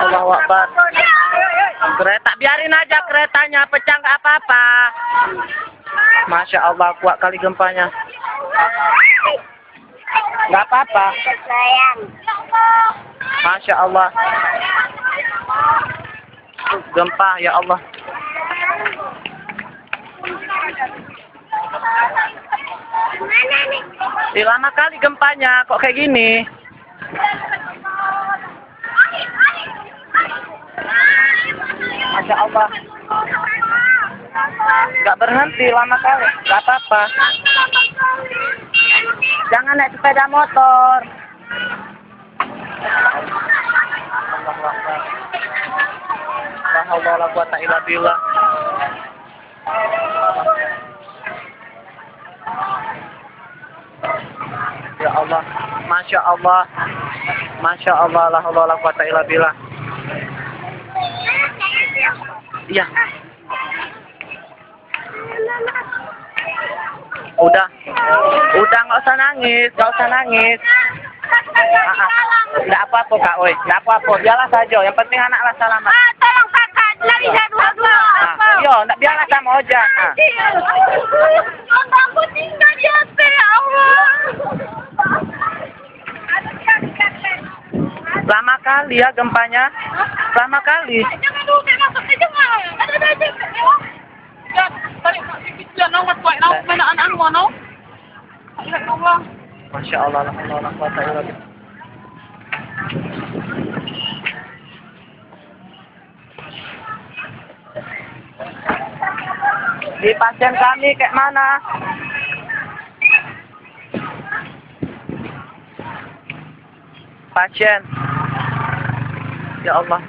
Allahu Akbar. Kereta, biarin aja keretanya, pecah nggak apa-apa. Masya Allah, kuat kali gempanya. Nggak apa-apa. Masya Allah. Gempa, ya Allah. Lama kali gempanya, kok kayak gini? Masya Allah. Nggak berhenti lama kali. Nggak apa-apa. Jangan naik sepeda motor. La haula wala quwata illa billah. Ya Allah, Masya Allah, Masya Allah, la haula wala quwata illa billah. Iya. Udah nggak usah nangis, nggak usah nangis. Nggak apa-apa kak, woi, nggak apa-apa, biarlah saja. Yang penting anaklah selamat. Tolong kakak, lari saya dua-dua. Yo, nggak biarlah sama ojek. Aku tinggal jatuh, ya Allah. Lama kali ya gempanya, lama kali. Jangan dulu, saya masuk aja nggak? Ada aja. Ya, tarik dia nongol kuat, nongol mana anak mana? Ya Allah. Masya Allah, la haula wala quwata illa billah. Di pasien kami kayak mana? Pasien. Ya Allah.